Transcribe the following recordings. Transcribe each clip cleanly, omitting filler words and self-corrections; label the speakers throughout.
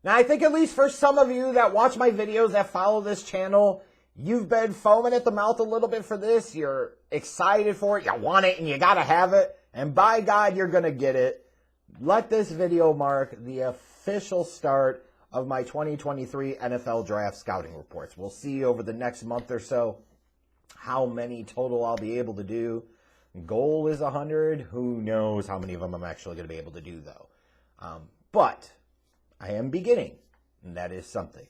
Speaker 1: Now, I think at least for some of you that watch my videos, that follow this channel, you've been foaming at the mouth a little bit for this. You're excited for it. You want it and you got to have it. And by God, you're going to get it. Let this video mark the official start of my 2023 NFL Draft Scouting Reports. We'll see over the next month or so how many total I'll be able to do. Goal is 100. Who knows how many of them I'm actually going to be able to do, though. But I am beginning, and that is something.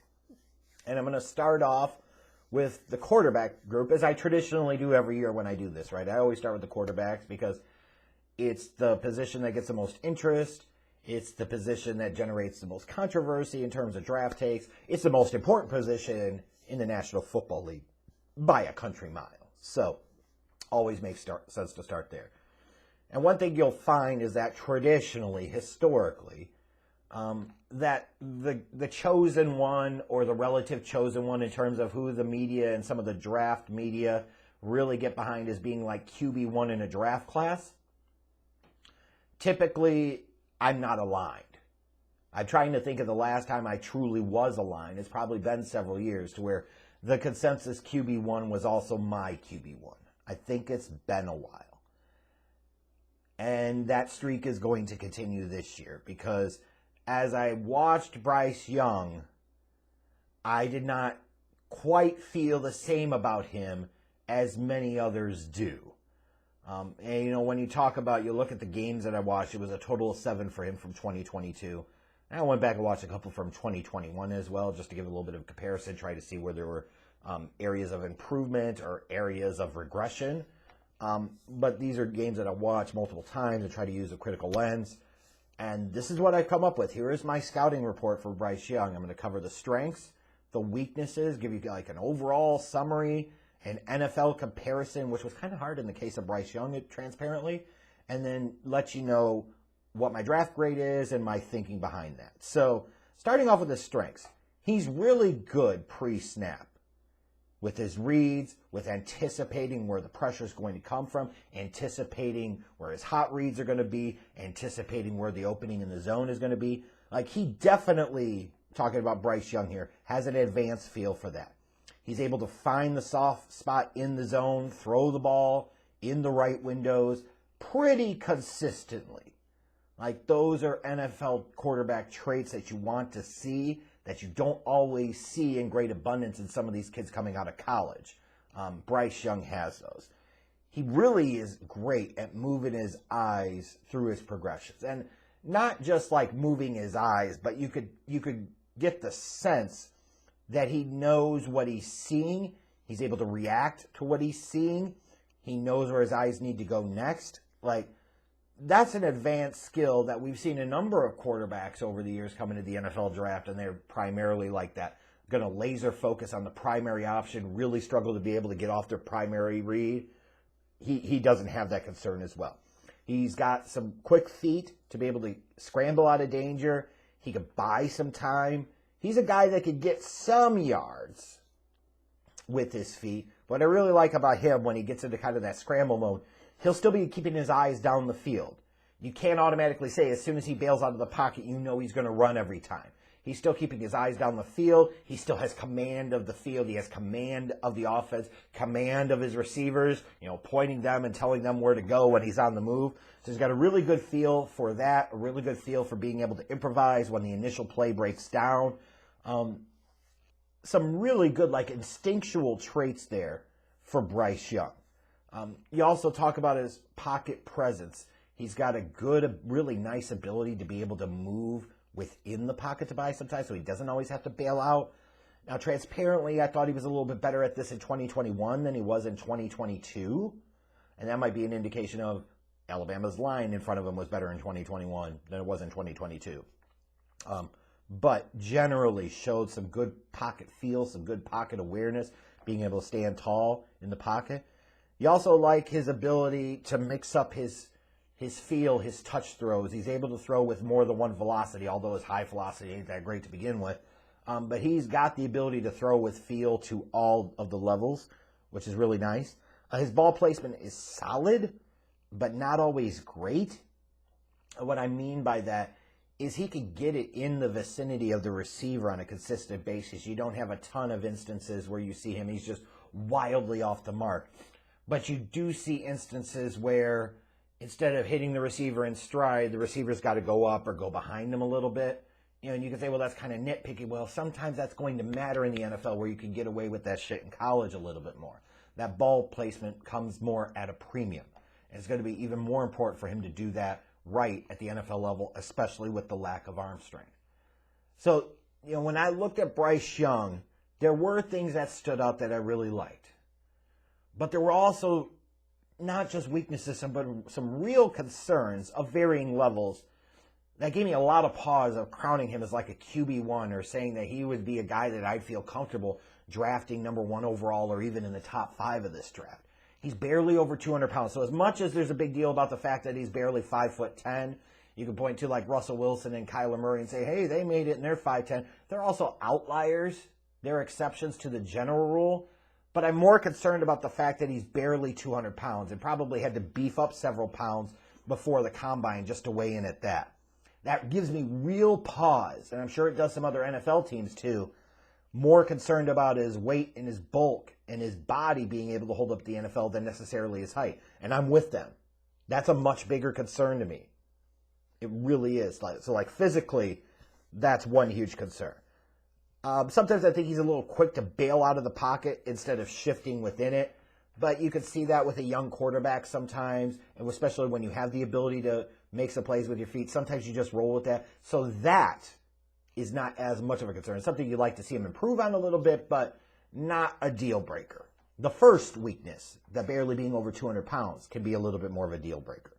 Speaker 1: And I'm going to start off with the quarterback group, as I traditionally do every year when I do this, right? I always start with the quarterbacks because it's the position that gets the most interest. It's the position that generates the most controversy in terms of draft takes. It's the most important position in the National Football League by a country mile. So, always makes sense to start there. And one thing you'll find is that traditionally, historically, that the chosen one or the relative chosen one in terms of who the media and some of the draft media really get behind as being like QB1 in a draft class, typically I'm not aligned. I'm trying to think of the last time I truly was aligned. It's probably been several years to where the consensus QB1 was also my QB1. I think it's been a while. And that streak is going to continue this year because as I watched Bryce Young, I did not quite feel the same about him as many others do. And, you know, when you talk about, you look at the games that I watched, it was a total of 7 for him from 2022. And I went back and watched a couple from 2021 as well, just to give a little bit of comparison, try to see where there were areas of improvement or areas of regression. But these are games that I watch multiple times and try to use a critical lens. And this is what I've come up with. Here is my scouting report for Bryce Young. I'm going to cover the strengths, the weaknesses, give you like an overall summary, an NFL comparison, which was kind of hard in the case of Bryce Young, transparently, and then let you know what my draft grade is and my thinking behind that. So starting off with his strengths, he's really good pre-snap with his reads, with anticipating where the pressure is going to come from, anticipating where his hot reads are going to be, anticipating where the opening in the zone is going to be. Like, he definitely, talking about Bryce Young here, has an advanced feel for that. He's able to find the soft spot in the zone, throw the ball in the right windows pretty consistently. Like, those are NFL quarterback traits that you want to see, that you don't always see in great abundance in some of these kids coming out of college. Bryce Young has those. He really is great at moving his eyes through his progressions. And not just like moving his eyes, but you could get the sense that he knows what he's seeing. He's able to react to what he's seeing. He knows where his eyes need to go next. Like, that's an advanced skill that we've seen a number of quarterbacks over the years come into the NFL draft, and they're primarily like that. Going to laser focus on the primary option, really struggle to be able to get off their primary read. He doesn't have that concern as well. He's got some quick feet to be able to scramble out of danger. He could buy some time. He's a guy that could get some yards with his feet. What I really like about him when he gets into kind of that scramble mode, he'll still be keeping his eyes down the field. You can't automatically say as soon as he bails out of the pocket, you know he's going to run every time. He's still keeping his eyes down the field. He still has command of the field. He has command of the offense, command of his receivers, you know, pointing them and telling them where to go when he's on the move. So he's got a really good feel for that, a really good feel for being able to improvise when the initial play breaks down. Some really good, like, instinctual traits there for Bryce Young. You also talk about his pocket presence. He's got a good, really nice ability to be able to move within the pocket to buy sometimes, so he doesn't always have to bail out. Now, transparently, I thought he was a little bit better at this in 2021 than he was in 2022, and that might be an indication of Alabama's line in front of him was better in 2021 than it was in 2022. But generally showed some good pocket feel, some good pocket awareness, being able to stand tall in the pocket. You also like his ability to mix up his feel, his touch throws. He's able to throw with more than one velocity, although his high velocity ain't that great to begin with. But he's got the ability to throw with feel to all of the levels, which is really nice. His ball placement is solid, but not always great. What I mean by that is he could get it in the vicinity of the receiver on a consistent basis. You don't have a ton of instances where you see him, he's just wildly off the mark. But you do see instances where instead of hitting the receiver in stride, the receiver's got to go up or go behind him a little bit. You know, and you can say, well, that's kind of nitpicky. Well, sometimes that's going to matter in the NFL where you can get away with that shit in college a little bit more. That ball placement comes more at a premium. And it's going to be even more important for him to do that right at the NFL level, especially with the lack of arm strength. So, you know, when I looked at Bryce Young, there were things that stood out that I really liked. But there were also not just weaknesses, but some real concerns of varying levels that gave me a lot of pause of crowning him as like a QB1 or saying that he would be a guy that I'd feel comfortable drafting number 1 overall or even in the top 5 of this draft. He's barely over 200 pounds. So as much as there's a big deal about the fact that he's barely 5'10", you can point to like Russell Wilson and Kyler Murray and say, hey, they made it and they're 5'10". They're also outliers. They're exceptions to the general rule. But I'm more concerned about the fact that he's barely 200 pounds and probably had to beef up several pounds before the combine just to weigh in at that. That gives me real pause, and I'm sure it does some other NFL teams too, more concerned about his weight and his bulk and his body being able to hold up the NFL than necessarily his height. And I'm with them. That's a much bigger concern to me. It really is. So physically, that's one huge concern. Sometimes I think he's a little quick to bail out of the pocket instead of shifting within it. But you can see that with a young quarterback sometimes, and especially when you have the ability to make some plays with your feet. Sometimes you just roll with that. So that is not as much of a concern. It's something you'd like to see him improve on a little bit, but not a deal breaker. The first weakness, that barely being over 200 pounds, can be a little bit more of a deal breaker.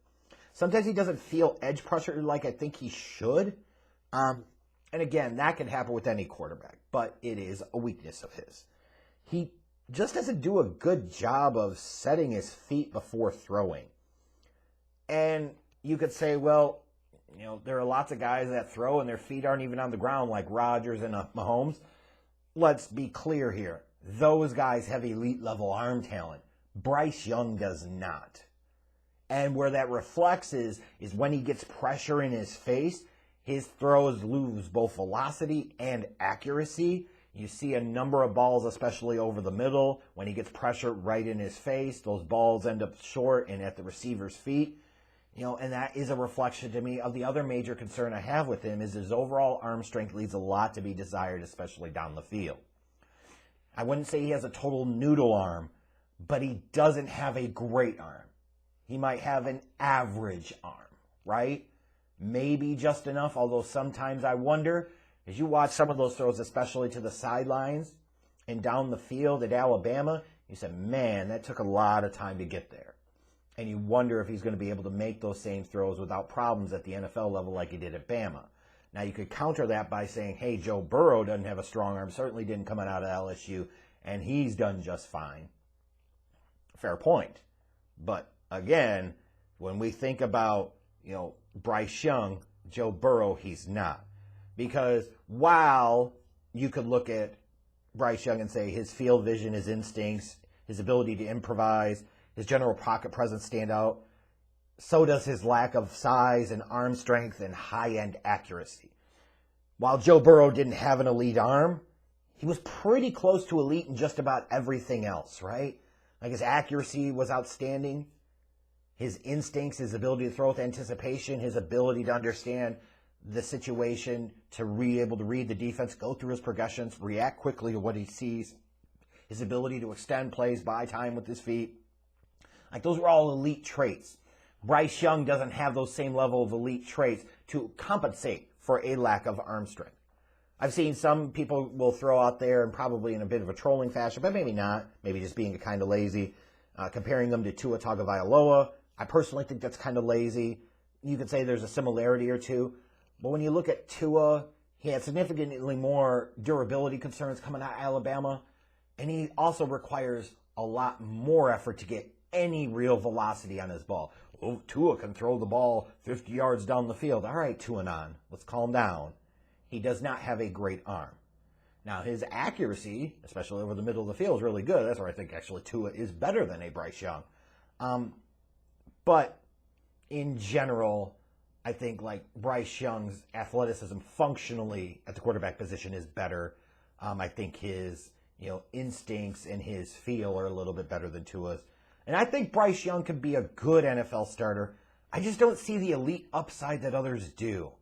Speaker 1: Sometimes he doesn't feel edge pressure like I think he should. And again, that can happen with any quarterback, but it is a weakness of his. He just doesn't do a good job of setting his feet before throwing. And you could say, well, you know, there are lots of guys that throw and their feet aren't even on the ground like Rodgers and Mahomes. Let's be clear here. Those guys have elite level arm talent. Bryce Young does not. And where that reflects is when he gets pressure in his face, his throws lose both velocity and accuracy. You see a number of balls, especially over the middle, when he gets pressure right in his face, those balls end up short and at the receiver's feet. You know, and that is a reflection to me of the other major concern I have with him is his overall arm strength leaves a lot to be desired, especially down the field. I wouldn't say he has a total noodle arm, but he doesn't have a great arm. He might have an average arm, right? Maybe just enough, although sometimes I wonder, as you watch some of those throws, especially to the sidelines and down the field at Alabama, you said, man, that took a lot of time to get there. And you wonder if he's going to be able to make those same throws without problems at the NFL level like he did at Bama. Now, you could counter that by saying, hey, Joe Burrow doesn't have a strong arm, certainly didn't come out of LSU, and he's done just fine. Fair point. But, again, when we think about, you know, Bryce Young, Joe Burrow, he's not. Because while you could look at Bryce Young and say his field vision, his instincts, his ability to improvise, his general pocket presence stand out, so does his lack of size and arm strength and high-end accuracy. While Joe Burrow didn't have an elite arm, he was pretty close to elite in just about everything else, right? Like his accuracy was outstanding. His instincts, his ability to throw with anticipation, his ability to understand the situation, to be able to read the defense, go through his progressions, react quickly to what he sees, his ability to extend plays, buy time with his feet. Like those were all elite traits. Bryce Young doesn't have those same level of elite traits to compensate for a lack of arm strength. I've seen some people will throw out there, and probably in a bit of a trolling fashion, but maybe not, maybe just being kind of lazy, comparing them to Tua Tagovailoa. I personally think that's kind of lazy. You could say there's a similarity or two, but when you look at Tua, he had significantly more durability concerns coming out of Alabama, and he also requires a lot more effort to get any real velocity on his ball. Oh, Tua can throw the ball 50 yards down the field. All right, Tuanon, let's calm down. He does not have a great arm. Now, his accuracy, especially over the middle of the field, is really good. That's where I think actually Tua is better than a Bryce Young. But in general, I think like Bryce Young's athleticism functionally at the quarterback position is better. I think his instincts and his feel are a little bit better than Tua's. And I think Bryce Young could be a good NFL starter. I just don't see the elite upside that others do.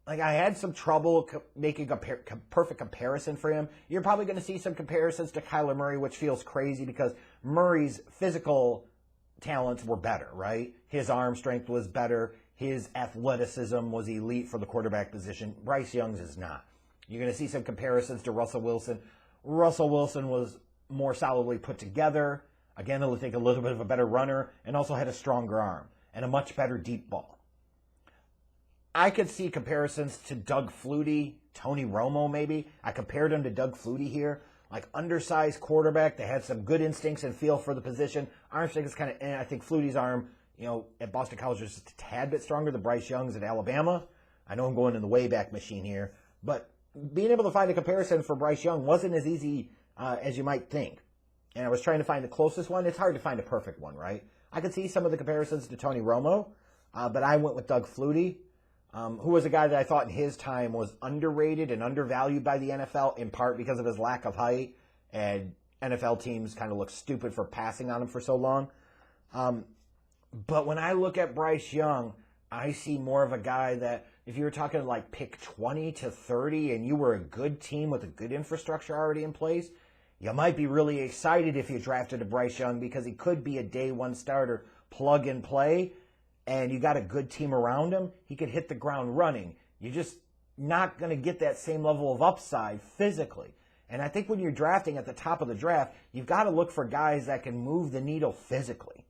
Speaker 1: Like, I had some trouble making a perfect comparison for him. You're probably going to see some comparisons to Kyler Murray, which feels crazy because Murray's physical talents were better, right? His arm strength was better. His athleticism was elite for the quarterback position. Bryce Young's is not. You're going to see some comparisons to Russell Wilson. Russell Wilson was more solidly put together. Again, I think a little bit of a better runner and also had a stronger arm and a much better deep ball. I could see comparisons to Doug Flutie, Tony Romo maybe. I compared him to Doug Flutie here. Like undersized quarterback that had some good instincts and feel for the position. Arm strength is kind of, I think Flutie's arm, at Boston College was just a tad bit stronger than Bryce Young's at Alabama. I know I'm going in the Wayback Machine here, but being able to find a comparison for Bryce Young wasn't as easy as you might think. And I was trying to find the closest one. It's hard to find a perfect one, right? I could see some of the comparisons to Tony Romo, but I went with Doug Flutie. Who was a guy that I thought in his time was underrated and undervalued by the NFL, in part because of his lack of height, and NFL teams kind of look stupid for passing on him for so long. But when I look at Bryce Young, I see more of a guy that, if you were talking like pick 20 to 30 and you were a good team with a good infrastructure already in place, you might be really excited if you drafted a Bryce Young because he could be a day one starter, plug and play, and you got a good team around him, he could hit the ground running. You're just not going to get that same level of upside physically. And I think when you're drafting at the top of the draft, you've got to look for guys that can move the needle physically.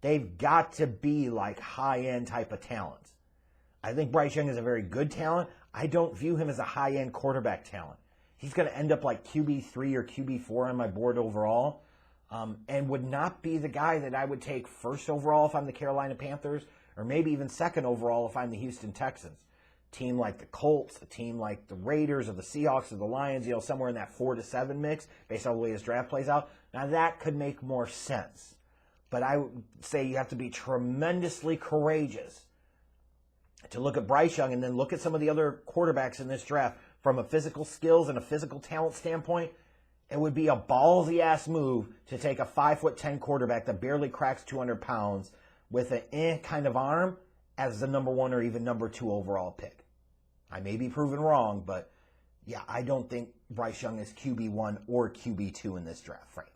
Speaker 1: They've got to be like high-end type of talents. I think Bryce Young is a very good talent. I don't view him as a high-end quarterback talent. He's going to end up like QB3 or QB4 on my board overall. And would not be the guy that I would take first overall if I'm the Carolina Panthers, or maybe even second overall if I'm the Houston Texans. Team like the Colts, a team like the Raiders or the Seahawks or the Lions, somewhere in that 4 to 7 mix based on the way his draft plays out. Now that could make more sense. But I would say you have to be tremendously courageous to look at Bryce Young and then look at some of the other quarterbacks in this draft from a physical skills and a physical talent standpoint. It would be a ballsy-ass move to take a 5'10" quarterback that barely cracks 200 pounds with an kind of arm as the number 1 or even number 2 overall pick. I may be proven wrong, but yeah, I don't think Bryce Young is QB1 or QB2 in this draft, Frank.